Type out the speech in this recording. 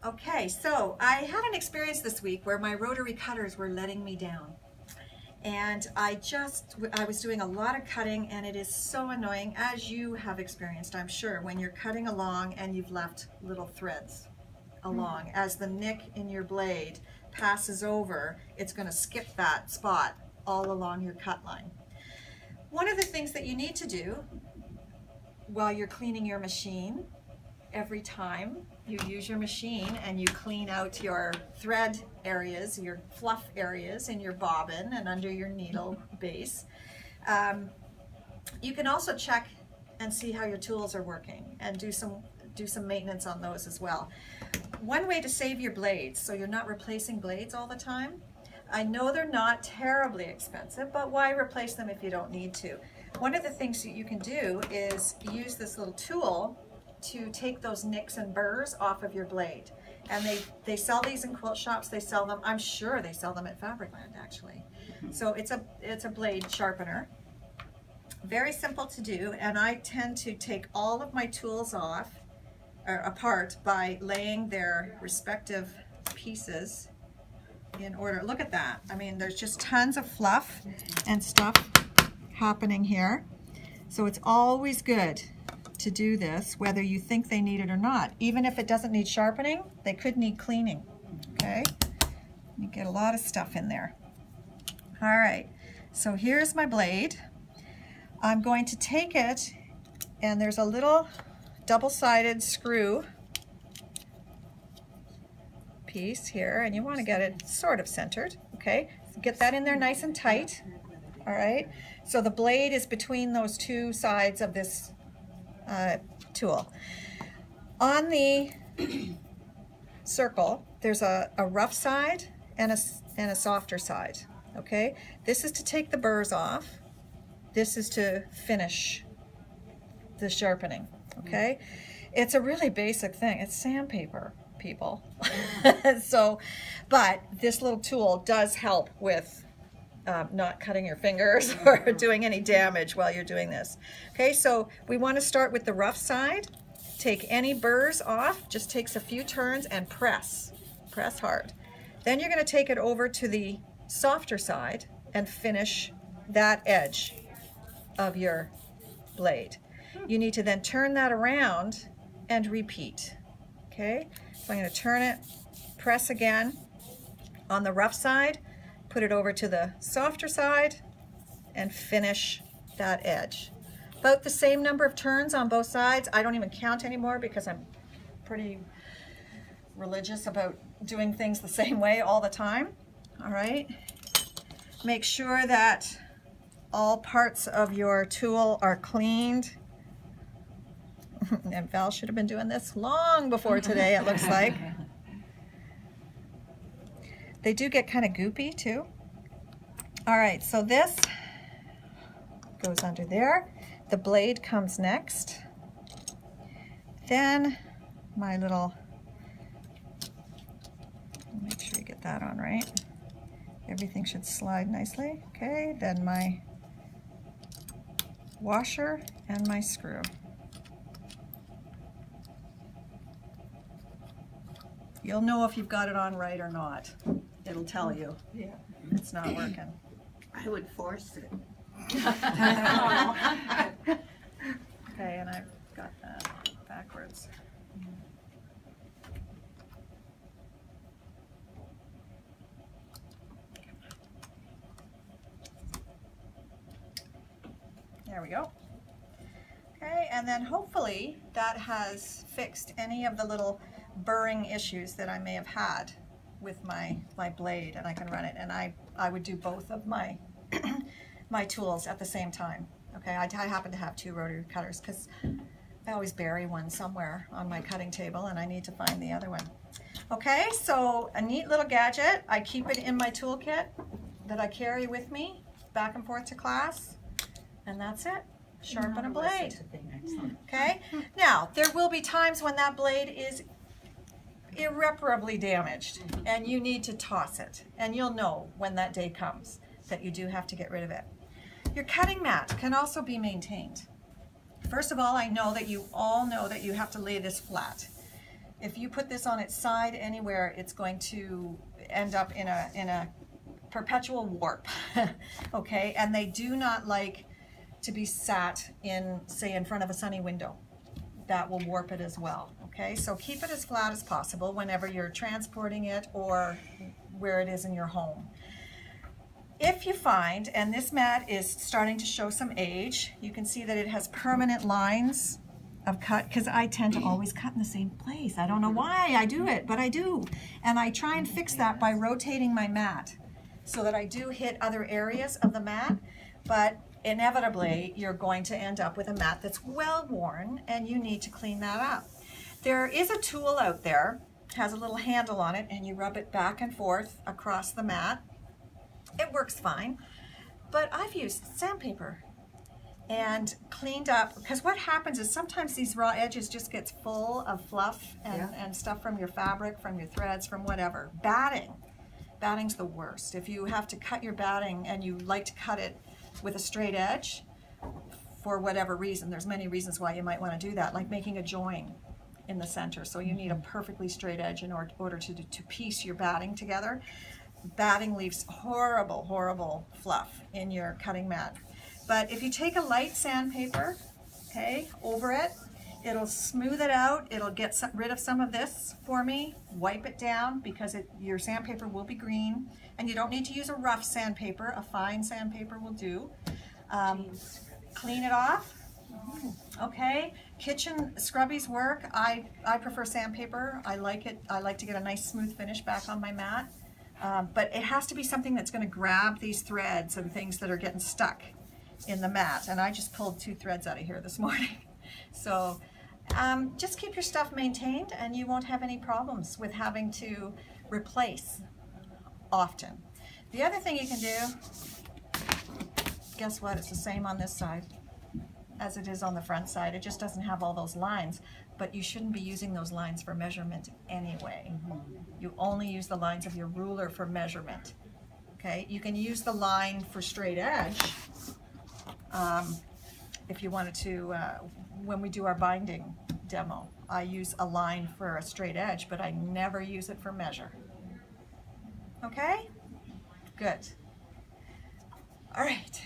Okay, so I had an experience this week where my rotary cutters were letting me down. And I was doing a lot of cutting, and it is so annoying, as you have experienced, I'm sure, when you're cutting along and you've left little threads along. As the nick in your blade passes over, it's going to skip that spot all along your cut line. One of the things that you need to do while you're cleaning your machine, every time you use your machine and you clean out your thread areas, your fluff areas in your bobbin and under your needle base, you can also check and see how your tools are working and do some maintenance on those as well. One way to save your blades, so you're not replacing blades all the time. I know they're not terribly expensive, but why replace them if you don't need to? One of the things that you can do is use this little tool to take those nicks and burrs off of your blade. And they sell these in quilt shops. They sell them, I'm sure they sell them at Fabricland actually. So it's a blade sharpener. Very simple to do, and I tend to take all of my tools off or apart by laying their respective pieces in order. Look at that. I mean, there's just tons of fluff and stuff happening here. So it's always good to do this, whether you think they need it or not. Even if it doesn't need sharpening, they could need cleaning. Okay? You get a lot of stuff in there. All right, so here's my blade. I'm going to take it, and there's a little double-sided screw piece here, and you want to get it sort of centered. Okay, get that in there nice and tight. All right, so the blade is between those two sides of this tool. On the circle, there's a rough side and a softer side. Okay, this is to take the burrs off. This is to finish the sharpening. Okay, it's a really basic thing. It's sandpaper, people. So, but this little tool does help with not cutting your fingers or doing any damage while you're doing this. Okay, so we want to start with the rough side. Take any burrs off, just takes a few turns and press hard. Then you're going to take it over to the softer side and finish that edge of your blade. You need to then turn that around and repeat. Okay, so I'm going to turn it, press again on the rough side, put it over to the softer side, and finish that edge. About the same number of turns on both sides. I don't even count anymore because I'm pretty religious about doing things the same way all the time. All right, make sure that all parts of your tool are cleaned. And Val should have been doing this long before today, it looks like. They do get kind of goopy too. All right, so this goes under there. The blade comes next. Then my little, make sure you get that on right. Everything should slide nicely. Okay, then my washer and my screw. You'll know if you've got it on right or not. It'll tell you. Yeah. It's not working. I would force it. Okay, and I've got that backwards. There we go. Okay, and then hopefully that has fixed any of the little burring issues that I may have had with my blade, and I can run it. And I would do both of my my tools at the same time. Okay, I happen to have two rotary cutters because I always bury one somewhere on my cutting table and I need to find the other one. Okay, so a neat little gadget. I keep it in my toolkit that I carry with me back and forth to class, and that's it. Sharpen a blade. Okay, now there will be times when that blade is irreparably damaged and you need to toss it, and you'll know when that day comes that you do have to get rid of it. Your cutting mat can also be maintained. First of all, I know that you all know that you have to lay this flat. If you put this on its side anywhere, it's going to end up in a perpetual warp. Okay, and they do not like to be sat in, say, in front of a sunny window. That will warp it as well. Okay, so keep it as flat as possible whenever you're transporting it or where it is in your home. If you find, and this mat is starting to show some age, you can see that it has permanent lines of cut, because I tend to always cut in the same place. I don't know why I do it, but I do. And I try and fix that by rotating my mat so that I do hit other areas of the mat, but inevitably you're going to end up with a mat that's well worn and you need to clean that up. There is a tool out there, has a little handle on it, and you rub it back and forth across the mat. It works fine, but I've used sandpaper and cleaned up, because what happens is sometimes these raw edges just gets full of fluff and stuff from your fabric, from your threads, from whatever. Batting's the worst. If you have to cut your batting and you like to cut it with a straight edge for whatever reason, there's many reasons why you might want to do that, like making a join in the center, so you need a perfectly straight edge in order to piece your batting together. Batting leaves horrible fluff in your cutting mat. But if you take a light sandpaper, okay, over it, it'll smooth it out. It'll get rid of some of this for me. Wipe it down, because your sandpaper will be green. And you don't need to use a rough sandpaper. A fine sandpaper will do. Clean it off. Okay, kitchen scrubbies work. I prefer sandpaper. I like it. I like to get a nice smooth finish back on my mat. But it has to be something that's going to grab these threads and things that are getting stuck in the mat. And I just pulled 2 threads out of here this morning. So just keep your stuff maintained and you won't have any problems with having to replace often. The other thing you can do, guess what? It's the same on this side as it is on the front side. It just doesn't have all those lines, but you shouldn't be using those lines for measurement anyway. You only use the lines of your ruler for measurement. Okay, you can use the line for straight edge if you wanted to. When we do our binding demo, I use a line for a straight edge, but I never use it for measure. Okay? Good. All right.